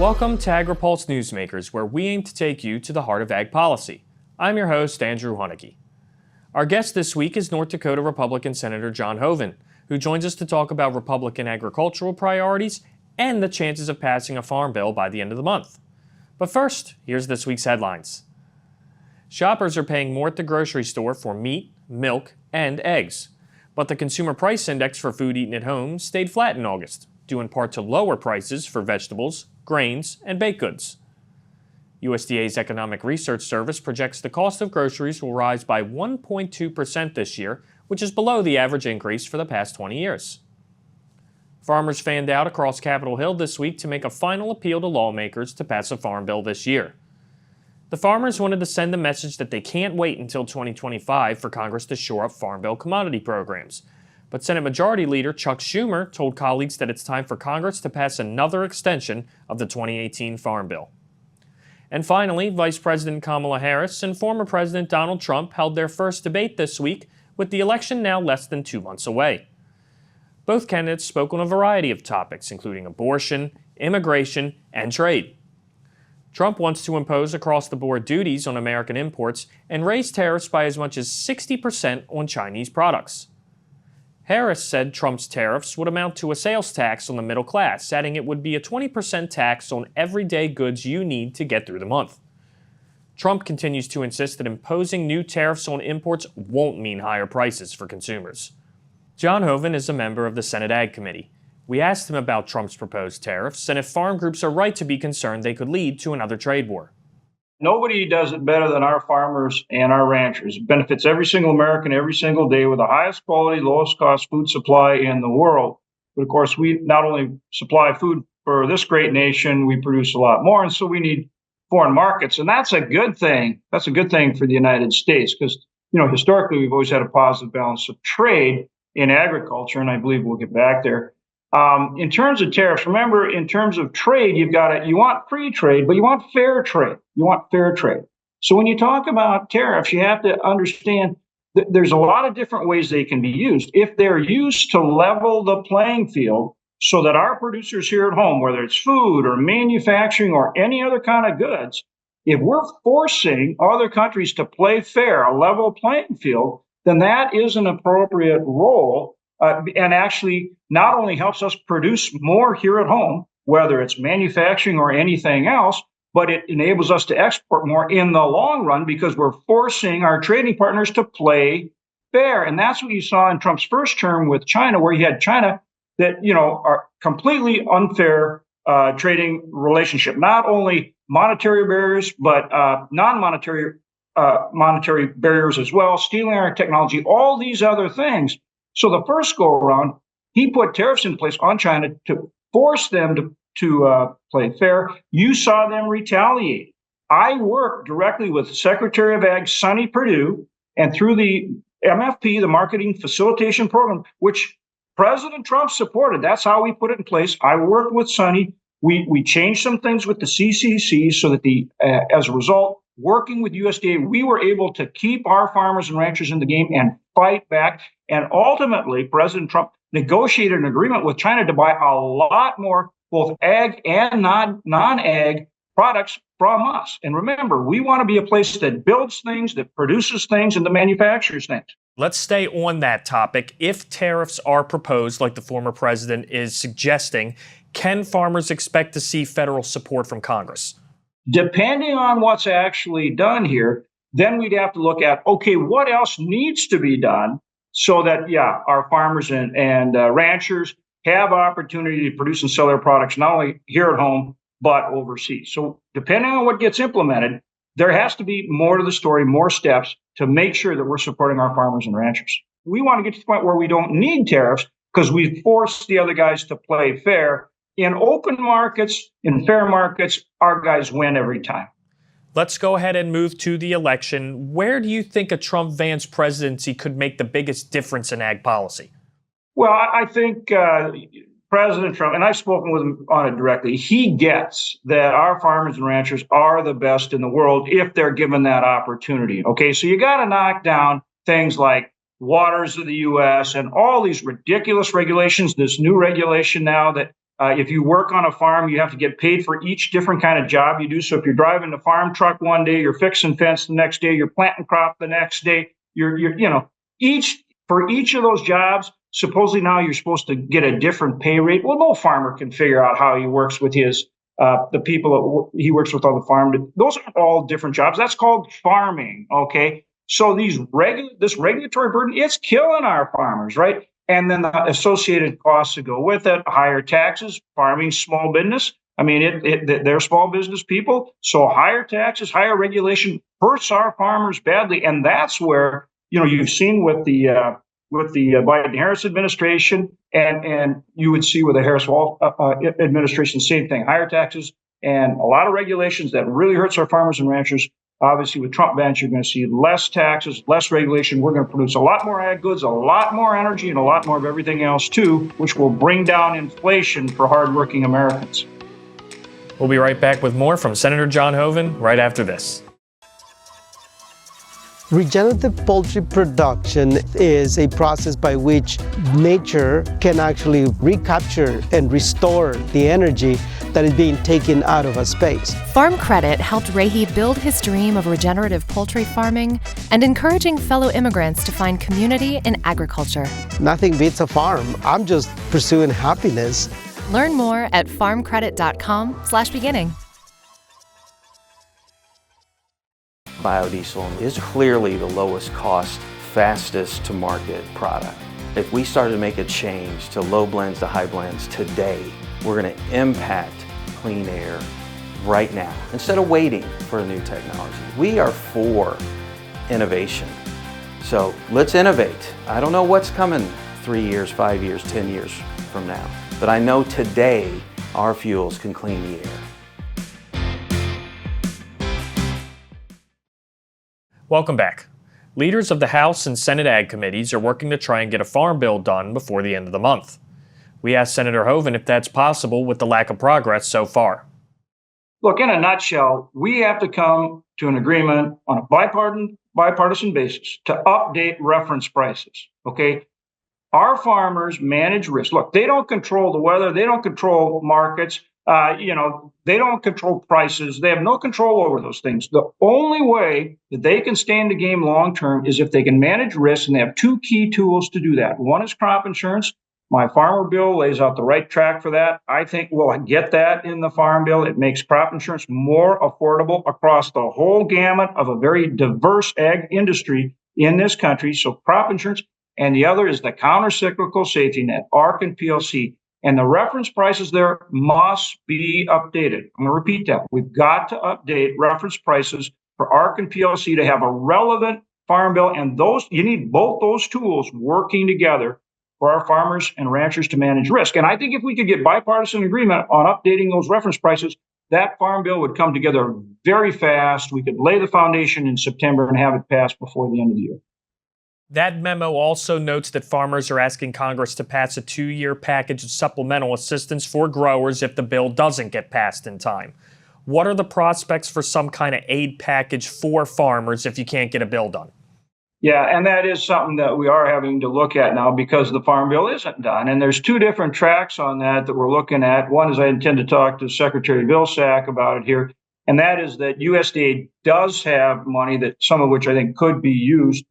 Welcome to Agri-Pulse Newsmakers, where we aim to take you to the heart of ag policy. I'm your host, Andrew Hunnicky. Our guest this week is North Dakota Republican Senator John Hoeven, who joins us to talk about Republican agricultural priorities and the chances of passing a farm bill by the end of the month. But first, here's this week's headlines. Shoppers are paying more at the grocery store for meat, milk, and eggs. But the Consumer Price Index for food eaten at home stayed flat in August, due in part to lower prices for vegetables, grains, and baked goods. USDA's Economic Research Service projects the cost of groceries will rise by 1.2% this year, which is below the average increase for the past 20 years. Farmers fanned out across Capitol Hill this week to make a final appeal to lawmakers to pass a farm bill this year. The farmers wanted to send a message that they can't wait until 2025 for Congress to shore up farm bill commodity programs. But Senate Majority Leader Chuck Schumer told colleagues that it's time for Congress to pass another extension of the 2018 Farm Bill. And finally, Vice President Kamala Harris and former President Donald Trump held their first debate this week, with the election now less than 2 months away. Both candidates spoke on a variety of topics, including abortion, immigration, and trade. Trump wants to impose across-the-board duties on American imports and raise tariffs by as much as 60% on Chinese products. Harris said Trump's tariffs would amount to a sales tax on the middle class, adding it would be a 20% tax on everyday goods you need to get through the month. Trump continues to insist that imposing new tariffs on imports won't mean higher prices for consumers. John Hoeven is a member of the Senate Ag Committee. We asked him about Trump's proposed tariffs and if farm groups are right to be concerned they could lead to another trade war. Nobody does it better than our farmers and our ranchers. It benefits every single American every single day with the highest quality, lowest cost food supply in the world. But of course, we not only supply food for this great nation, we produce a lot more. And so we need foreign markets. And that's a good thing. That's a good thing for the United States because, historically, we've always had a positive balance of trade in agriculture. And I believe we'll get back there. In terms of tariffs, remember, in terms of trade, you want free trade, but you want fair trade. You want fair trade. So when you talk about tariffs, you have to understand that there's a lot of different ways they can be used. If they're used to level the playing field so that our producers here at home, whether it's food or manufacturing or any other kind of goods, if we're forcing other countries to play fair, a level playing field, then that is an appropriate role. And actually not only helps us produce more here at home, whether it's manufacturing or anything else, but it enables us to export more in the long run because we're forcing our trading partners to play fair. And that's what you saw in Trump's first term with China, where he had China that, are completely unfair trading relationship, not only monetary barriers, but non-monetary monetary barriers as well, stealing our technology, all these other things. So the first go around, he put tariffs in place on China to force them to play fair. You saw them retaliate. I worked directly with Secretary of Ag Sonny Perdue, and through the MFP, the Marketing Facilitation Program, which President Trump supported. That's how we put it in place. I worked with Sonny. We changed some things with the CCC so that as a result, working with USDA, we were able to keep our farmers and ranchers in the game and fight back. And ultimately, President Trump negotiated an agreement with China to buy a lot more both ag and non-ag products from us. And remember, we want to be a place that builds things, that produces things, and that manufactures things. Let's stay on that topic. If tariffs are proposed, like the former president is suggesting, can farmers expect to see federal support from Congress? Depending on what's actually done here, then we'd have to look at, okay, what else needs to be done so that, our farmers and ranchers have opportunity to produce and sell their products, not only here at home, but overseas. So depending on what gets implemented, there has to be more to the story, more steps to make sure that we're supporting our farmers and ranchers. We want to get to the point where we don't need tariffs because we force the other guys to play fair. In open markets, in fair markets, our guys win every time. Let's go ahead and move to the election. Where do you think a Trump-Vance presidency could make the biggest difference in ag policy? Well, I think President Trump, and I've spoken with him on it directly, he gets that our farmers and ranchers are the best in the world if they're given that opportunity. Okay, so you got to knock down things like waters of the U.S. and all these ridiculous regulations, this new regulation now that If you work on a farm, you have to get paid for each different kind of job you do. So if you're driving the farm truck one day, you're fixing fence the next day, you're planting crop the next day, for each of those jobs, supposedly now you're supposed to get a different pay rate. Well, no farmer can figure out how he works with the people that he works with on the farm. Those are all different jobs. That's called farming. Okay. So this regulatory burden, it's killing our farmers, right? And then the associated costs that go with it, higher taxes, farming, small business. I mean, they're small business people. So higher taxes, higher regulation hurts our farmers badly. And that's where, you've seen with the Biden-Harris administration, and you would see with the Harris-Walz administration, same thing, higher taxes and a lot of regulations that really hurts our farmers and ranchers. Obviously, with Trump bench, you're going to see less taxes, less regulation. We're going to produce a lot more ag goods, a lot more energy, and a lot more of everything else, too, which will bring down inflation for hardworking Americans. We'll be right back with more from Senator John Hoeven right after this. Regenerative poultry production is a process by which nature can actually recapture and restore the energy that is being taken out of a space. Farm Credit helped Rahi build his dream of regenerative poultry farming and encouraging fellow immigrants to find community in agriculture. Nothing beats a farm. I'm just pursuing happiness. Learn more at farmcredit.com/beginning. Biodiesel is clearly the lowest cost, fastest to market product. If we started to make a change to low blends to high blends today, we're going to impact clean air right now instead of waiting for a new technology. We are for innovation. So let's innovate. I don't know what's coming 3 years, 5 years, 10 years from now, but I know today our fuels can clean the air. Welcome back. Leaders of the House and Senate Ag Committees are working to try and get a farm bill done before the end of the month. We asked Senator Hoeven if that's possible with the lack of progress so far. Look, in a nutshell, we have to come to an agreement on a bipartisan basis to update reference prices, okay? Our farmers manage risk. Look, they don't control the weather. They don't control markets. They don't control prices. They have no control over those things. The only way that they can stay in the game long term is if they can manage risk, and they have two key tools to do that. One is crop insurance. My farmer bill lays out the right track for that. I think we'll get that in the farm bill. It makes crop insurance more affordable across the whole gamut of a very diverse ag industry in this country. So crop insurance. And the other is the counter-cyclical safety net, ARC and PLC. And the reference prices there must be updated. I'm going to repeat that. We've got to update reference prices for ARC and PLC to have a relevant farm bill. And you need both those tools working together for our farmers and ranchers to manage risk. And I think if we could get bipartisan agreement on updating those reference prices, that farm bill would come together very fast. We could lay the foundation in September and have it passed before the end of the year. That memo also notes that farmers are asking Congress to pass a 2-year package of supplemental assistance for growers if the bill doesn't get passed in time. What are the prospects for some kind of aid package for farmers if you can't get a bill done? Yeah, and that is something that we are having to look at now because the farm bill isn't done. And there's two different tracks on that we're looking at. One is I intend to talk to Secretary Vilsack about it here, and that is that USDA does have money that some of which I think could be used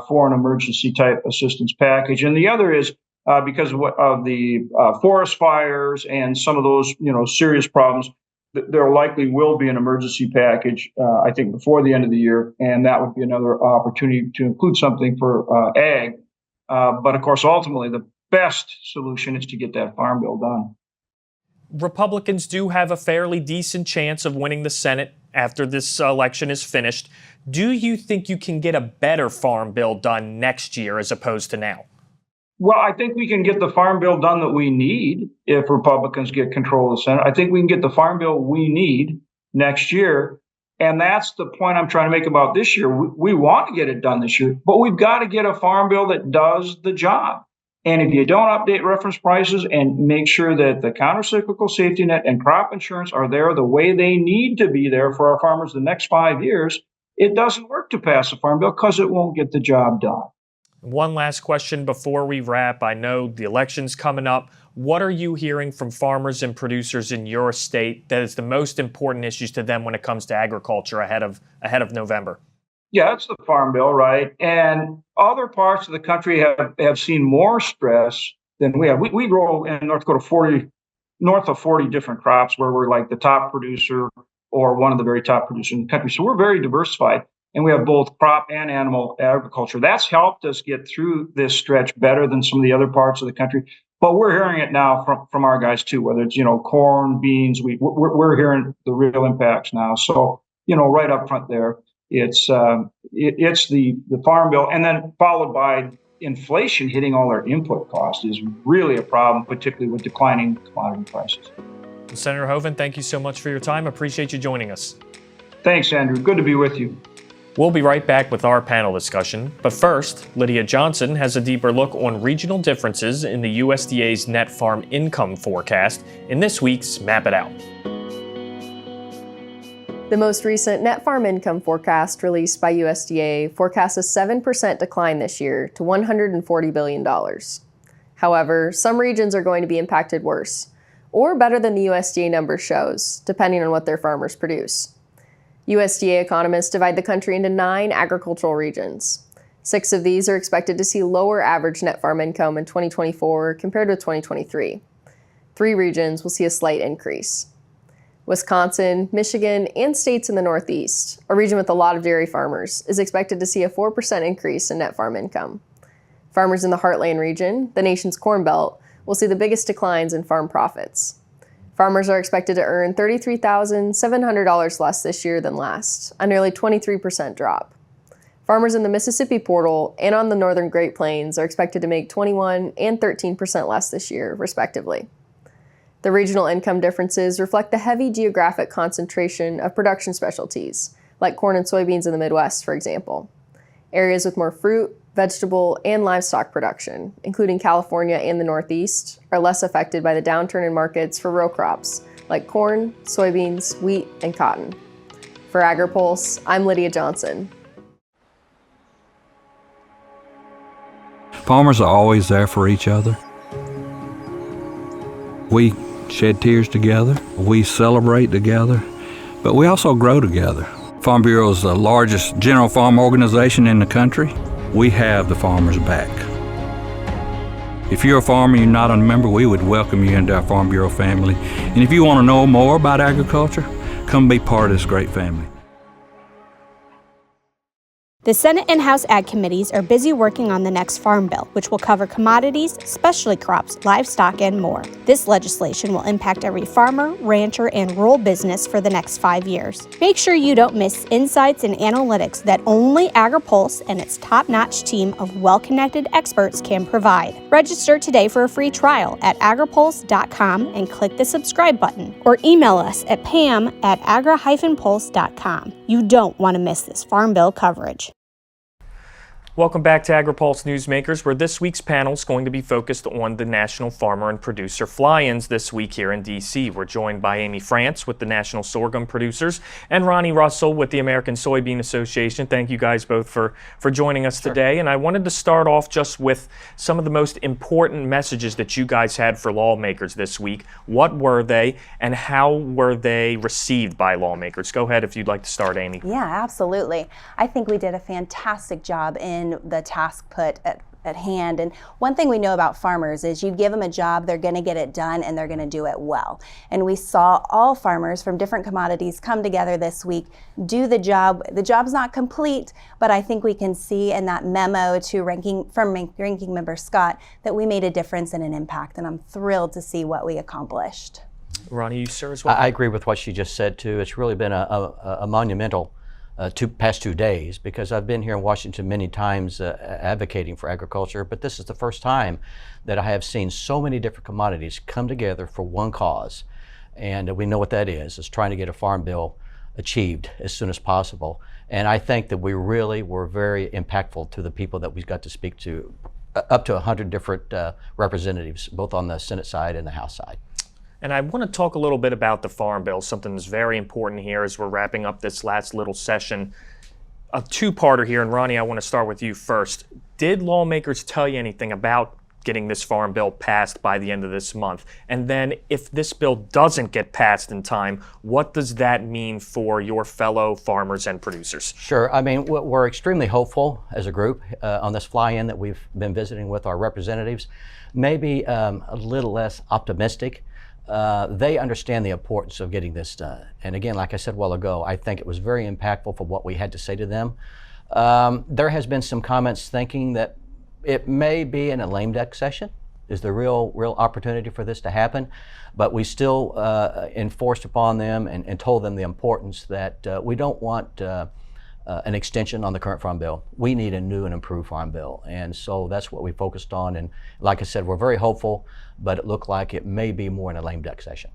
for an emergency type assistance package. And the other is because of the forest fires and some of those, serious problems, there likely will be an emergency package, I think, before the end of the year. And that would be another opportunity to include something for ag. But of course, ultimately, the best solution is to get that farm bill done. Republicans do have a fairly decent chance of winning the Senate after this election is finished. Do you think you can get a better farm bill done next year as opposed to now? Well, I think we can get the farm bill done that we need if Republicans get control of the Senate. I think we can get the farm bill we need next year. And that's the point I'm trying to make about this year. We want to get it done this year, but we've got to get a farm bill that does the job. And if you don't update reference prices and make sure that the countercyclical safety net and crop insurance are there the way they need to be there for our farmers the next 5 years, it doesn't work to pass a farm bill because it won't get the job done. One last question before we wrap. I know the election's coming up. What are you hearing from farmers and producers in your state that is the most important issues to them when it comes to agriculture ahead of November? Yeah, it's the Farm Bill, right? And other parts of the country have seen more stress than we have. We grow in North Dakota north of 40 different crops where we're like the top producer or one of the very top producers in the country. So we're very diversified, and we have both crop and animal agriculture. That's helped us get through this stretch better than some of the other parts of the country. But we're hearing it now from our guys too, whether it's, corn, beans, we're hearing the real impacts now. So, right up front there, it's the Farm Bill, and then followed by inflation hitting all our input costs is really a problem, particularly with declining commodity prices. Senator Hoeven, thank you so much for your time. Appreciate you joining us. Thanks, Andrew. Good to be with you. We'll be right back with our panel discussion, but first, Lydia Johnson has a deeper look on regional differences in the USDA's net farm income forecast in this week's Map It Out. The most recent net farm income forecast released by USDA forecasts a 7% decline this year to $140 billion. However, some regions are going to be impacted worse, or better than the USDA number shows, depending on what their farmers produce. USDA economists divide the country into 9 agricultural regions. 6 of these are expected to see lower average net farm income in 2024 compared with 2023. 3 regions will see a slight increase. Wisconsin, Michigan, and states in the Northeast, a region with a lot of dairy farmers, is expected to see a 4% increase in net farm income. Farmers in the Heartland region, the nation's Corn Belt, will see the biggest declines in farm profits. Farmers are expected to earn $33,700 less this year than last, a nearly 23% drop. Farmers in the Mississippi Portal and on the northern Great Plains are expected to make 21% and 13% less this year, respectively. The regional income differences reflect the heavy geographic concentration of production specialties, like corn and soybeans in the Midwest, for example. Areas with more fruit, vegetable, and livestock production, including California and the Northeast, are less affected by the downturn in markets for row crops, like corn, soybeans, wheat, and cotton. For Agri-Pulse, I'm Lydia Johnson. Farmers are always there for each other. We shed tears together, we celebrate together, but we also grow together. Farm Bureau is the largest general farm organization in the country. We have the farmers' back. If you're a farmer and you're not a member, we would welcome you into our Farm Bureau family. And if you want to know more about agriculture, come be part of this great family. The Senate and House Ag Committees are busy working on the next Farm Bill, which will cover commodities, specialty crops, livestock, and more. This legislation will impact every farmer, rancher, and rural business for the next 5 years. Make sure you don't miss insights and analytics that only Agri-Pulse and its top-notch team of well-connected experts can provide. Register today for a free trial at agripulse.com and click the subscribe button, or email us at pam@agri-pulse.com. You don't want to miss this Farm Bill coverage. Welcome back to Agri-Pulse Newsmakers, where this week's panel is going to be focused on the National Farmer and Producer Fly-Ins this week here in D.C. We're joined by Amy France with the National Sorghum Producers and Ronnie Russell with the American Soybean Association. Thank you guys both for joining us today. And I wanted to start off just with some of the most important messages that you guys had for lawmakers this week. What were they, and how were they received by lawmakers? Go ahead if you'd like to start, Amy. Yeah, absolutely. I think we did a fantastic job in the task put at hand. And one thing we know about farmers is you give them a job, they're going to get it done, and they're going to do it well. And we saw all farmers from different commodities come together this week, do the job. The job's not complete, but I think we can see in that memo to Ranking Member Scott that we made a difference and an impact, and I'm thrilled to see what we accomplished. Ronnie, you sir as well? I agree with what she just said too. It's really been a monumental past 2 days, because I've been here in Washington many times advocating for agriculture, but this is the first time that I have seen so many different commodities come together for one cause. And we know what that is trying to get a farm bill achieved as soon as possible. And I think that we really were very impactful to the people that we got to speak to, up to 100 different representatives, both on the Senate side and the House side. And I want to talk a little bit about the Farm Bill, something that's very important here as we're wrapping up this last little session. A two-parter here, and Ronnie, I want to start with you first. Did lawmakers tell you anything about getting this farm bill passed by the end of this month? And then if this bill doesn't get passed in time, what does that mean for your fellow farmers and producers? Sure. I mean, we're extremely hopeful as a group on this fly-in that we've been visiting with our representatives. Maybe a little less optimistic. They understand the importance of getting this done. And again, like I said a while ago, I think it was very impactful for what we had to say to them. There has been some comments thinking that it may be in a lame duck session is the real opportunity for this to happen, but we still enforced upon them and told them the importance that we don't want an extension on the current farm bill. We need a new and improved farm bill, and so that's what we focused on. And like I said, we're very hopeful, but it looked like it may be more in a lame duck session.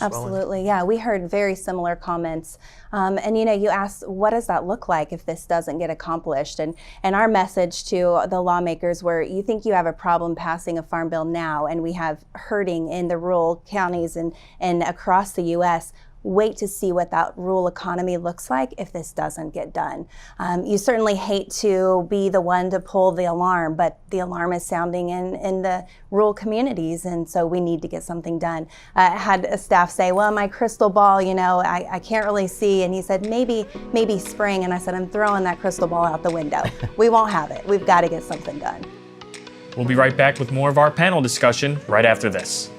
Absolutely, yeah. We heard very similar comments. And you asked, what does that look like if this doesn't get accomplished? And our message to the lawmakers were, you think you have a problem passing a farm bill now, and we have hurting in the rural counties and across the U.S., wait to see what that rural economy looks like if this doesn't get done. You certainly hate to be the one to pull the alarm, but the alarm is sounding in the rural communities, and so we need to get something done. I had a staff say, well, my crystal ball, I can't really see, and he said, maybe spring, and I said, I'm throwing that crystal ball out the window. We won't have it. We've got to get something done. We'll be right back with more of our panel discussion right after this.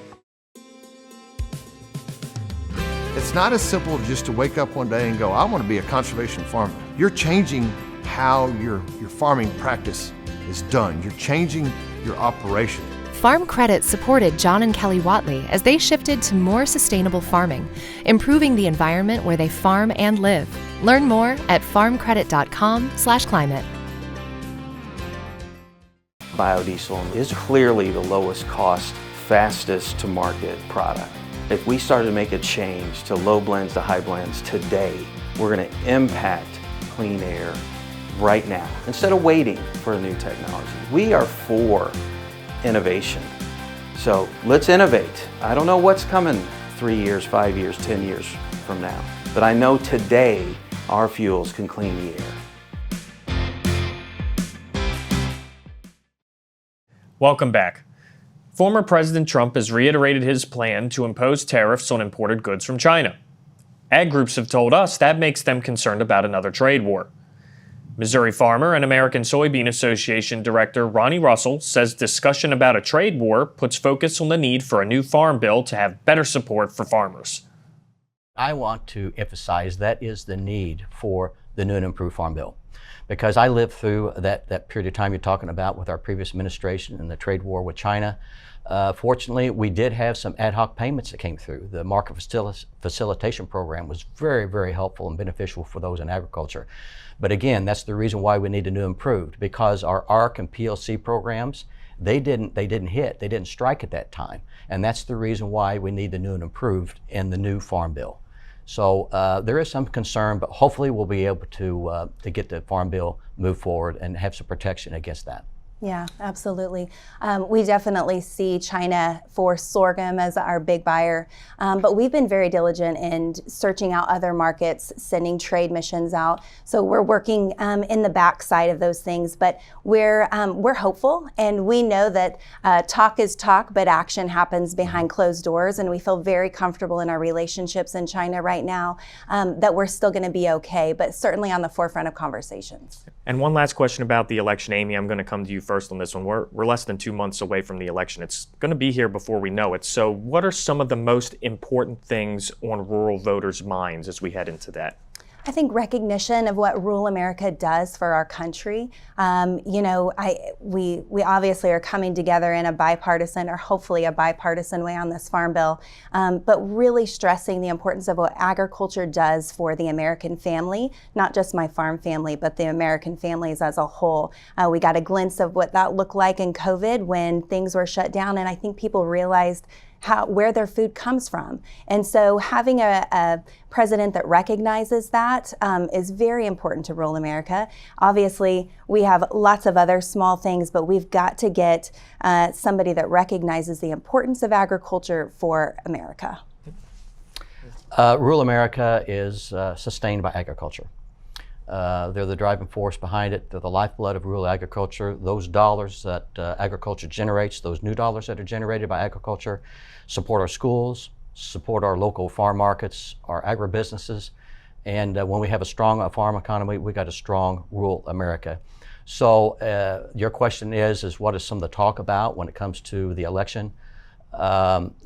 It's not as simple just to wake up one day and go, I want to be a conservation farmer. You're changing how your farming practice is done. You're changing your operation. Farm Credit supported John and Kelly Watley as they shifted to more sustainable farming, improving the environment where they farm and live. Learn more at farmcredit.com/climate. Biodiesel is clearly the lowest cost, fastest to market product. If we started to make a change to low blends to high blends today, we're going to impact clean air right now instead of waiting for a new technology. We are for innovation. So let's innovate. I don't know what's coming 3 years, 5 years, 10 years from now, but I know today our fuels can clean the air. Welcome back. Former President Trump has reiterated his plan to impose tariffs on imported goods from China. Ag groups have told us that makes them concerned about another trade war. Missouri farmer and American Soybean Association Director Ronnie Russell says discussion about a trade war puts focus on the need for a new farm bill to have better support for farmers. I want to emphasize that is the need for the new and improved farm bill. Because I lived through that period of time you're talking about with our previous administration and the trade war with China. Fortunately, we did have some ad hoc payments that came through. The market facilitation program was very, very helpful and beneficial for those in agriculture. But again, that's the reason why we need a new improved, because our ARC and PLC programs, they didn't strike at that time. And that's the reason why we need the new and improved in the new farm bill. So there is some concern, but hopefully we'll be able to get the farm bill moved forward and have some protection against that. Yeah, absolutely. We definitely see China for sorghum as our big buyer, but we've been very diligent in searching out other markets, sending trade missions out. So we're working in the backside of those things, but we're hopeful, and we know that talk is talk, but action happens behind closed doors, and we feel very comfortable in our relationships in China right now that we're still going to be okay, but certainly on the forefront of conversations. And one last question about the election, Amy. I'm going to come to you first on this one. We're less than 2 months away from the election. It's going to be here before we know it. So what are some of the most important things on rural voters' minds as we head into that? I think recognition of what rural America does for our country. We obviously are coming together in a bipartisan, or hopefully a bipartisan way on this farm bill, but really stressing the importance of what agriculture does for the American family, not just my farm family, but the American families as a whole. We got a glimpse of what that looked like in COVID when things were shut down, and I think people realized where their food comes from. And so having a president that recognizes that is very important to rural America. Obviously, we have lots of other small things, but we've got to get somebody that recognizes the importance of agriculture for America. Rural America is sustained by agriculture. They're the driving force behind it. They're the lifeblood of rural agriculture. Those dollars that agriculture generates, those new dollars that are generated by agriculture, support our schools, support our local farm markets, our agribusinesses. And when we have a strong farm economy, we got a strong rural America. So your question is what is some of the talk about when it comes to the election?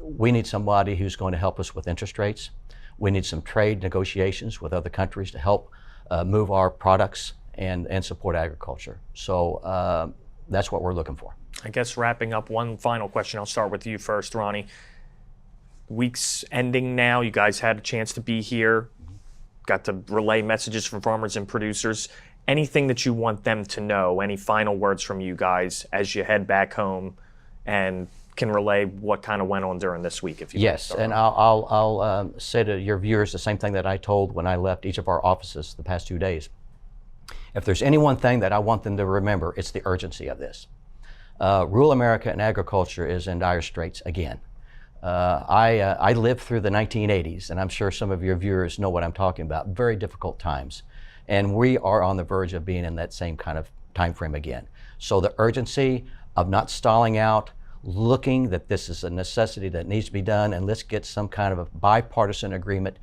We need somebody who's going to help us with interest rates. We need some trade negotiations with other countries to help move our products and support agriculture. So that's what we're looking for. I guess wrapping up, one final question. I'll start with you first, Ronnie. Week's ending now. You guys had a chance to be here, got to relay messages from farmers and producers. Anything that you want them to know, any final words from you guys as you head back home and can relay what kind of went on during this week? If you Yes, and I'll say to your viewers the same thing that I told when I left each of our offices the past 2 days. If there's any one thing that I want them to remember, it's the urgency of this. Rural America and agriculture is in dire straits again. I lived through the 1980s, and I'm sure some of your viewers know what I'm talking about. Very difficult times. And we are on the verge of being in that same kind of time frame again. So the urgency of not stalling out, looking that this is a necessity that needs to be done, and let's get some kind of a bipartisan agreement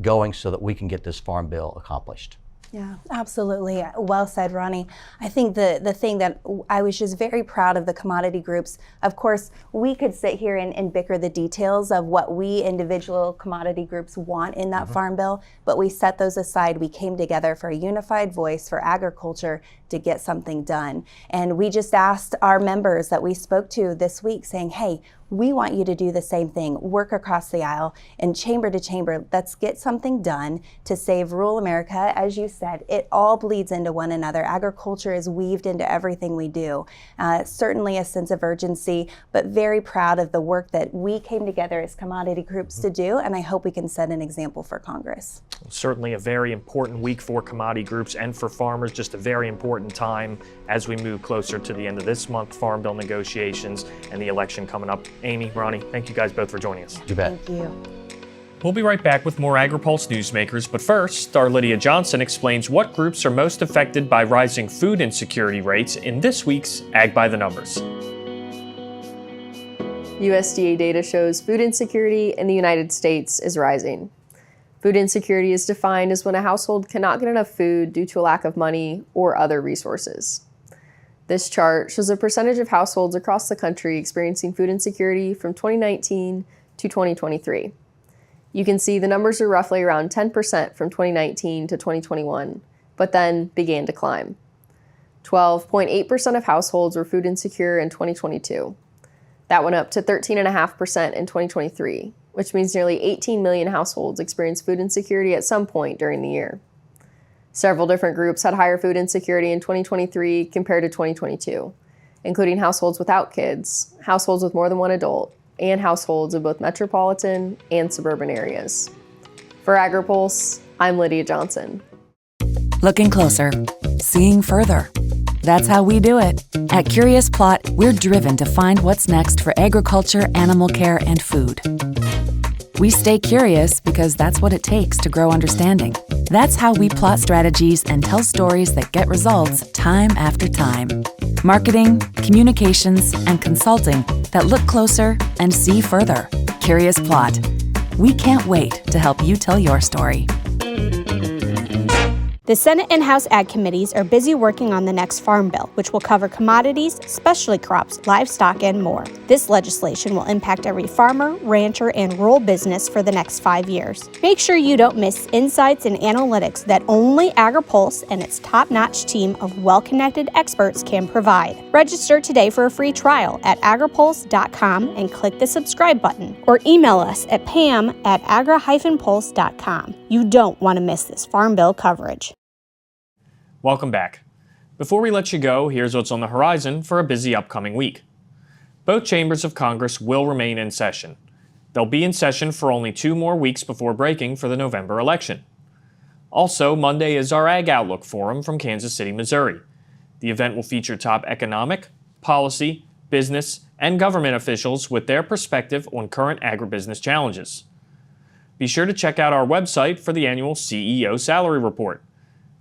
going so that we can get this farm bill accomplished. Yeah, absolutely. Well said, Ronnie. I think the thing that I was just very proud of the commodity groups, of course, we could sit here and bicker the details of what we individual commodity groups want in that farm bill, but we set those aside. We came together for a unified voice for agriculture to get something done. And we just asked our members that we spoke to this week saying, hey, we want you to do the same thing, work across the aisle and chamber to chamber. Let's get something done to save rural America. As you said, it all bleeds into one another. Agriculture is weaved into everything we do. Certainly a sense of urgency, but very proud of the work that we came together as commodity groups to do. And I hope we can set an example for Congress. Certainly a very important week for commodity groups and for farmers, just a very important time as we move closer to the end of this month, Farm Bill negotiations and the election coming up. Amy, Ronnie, thank you guys both for joining us. You bet. Thank you. We'll be right back with more Agri-Pulse Newsmakers, but first, our Lydia Johnson explains what groups are most affected by rising food insecurity rates in this week's Ag by the Numbers. USDA data shows food insecurity in the United States is rising. Food insecurity is defined as when a household cannot get enough food due to a lack of money or other resources. This chart shows a percentage of households across the country experiencing food insecurity from 2019 to 2023. You can see the numbers are roughly around 10% from 2019 to 2021, but then began to climb. 12.8% of households were food insecure in 2022. That went up to 13.5% in 2023, which means nearly 18 million households experienced food insecurity at some point during the year. Several different groups had higher food insecurity in 2023 compared to 2022, including households without kids, households with more than one adult, and households in both metropolitan and suburban areas. For Agri-Pulse, I'm Lydia Johnson. Looking closer, seeing further. That's how we do it. At Curious Plot, we're driven to find what's next for agriculture, animal care, and food. We stay curious because that's what it takes to grow understanding. That's how we plot strategies and tell stories that get results time after time. Marketing, communications, and consulting that look closer and see further. Curious Plot. We can't wait to help you tell your story. The Senate and House Ag Committees are busy working on the next Farm Bill, which will cover commodities, specialty crops, livestock, and more. This legislation will impact every farmer, rancher, and rural business for the next 5 years. Make sure you don't miss insights and analytics that only Agri-Pulse and its top-notch team of well-connected experts can provide. Register today for a free trial at agripulse.com and click the subscribe button, or email us at pam@agri-pulse.com. You don't want to miss this Farm Bill coverage. Welcome back. Before we let you go, here's what's on the horizon for a busy upcoming week. Both chambers of Congress will remain in session. They'll be in session for only 2 more weeks before breaking for the November election. Also, Monday is our Ag Outlook Forum from Kansas City, Missouri. The event will feature top economic, policy, business, and government officials with their perspective on current agribusiness challenges. Be sure to check out our website for the annual CEO Salary Report.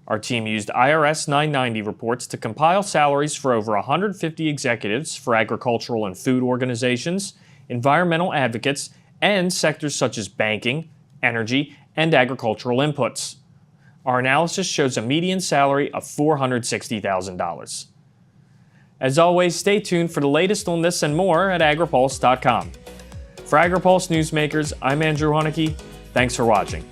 Our team used IRS 990 reports to compile salaries for over 150 executives for agricultural and food organizations, environmental advocates, and sectors such as banking, energy, and agricultural inputs. Our analysis shows a median salary of $460,000. As always, stay tuned for the latest on this and more at agripulse.com. For Agri-Pulse Newsmakers, I'm Andrew Haneke. Thanks for watching.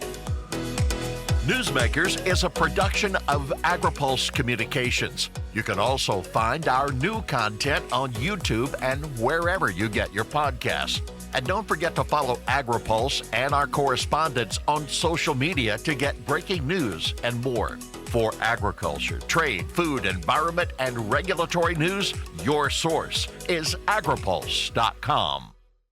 Newsmakers is a production of Agri-Pulse Communications. You can also find our new content on YouTube and wherever you get your podcasts. And don't forget to follow Agri-Pulse and our correspondents on social media to get breaking news and more. For agriculture, trade, food, environment, and regulatory news, your source is agripulse.com.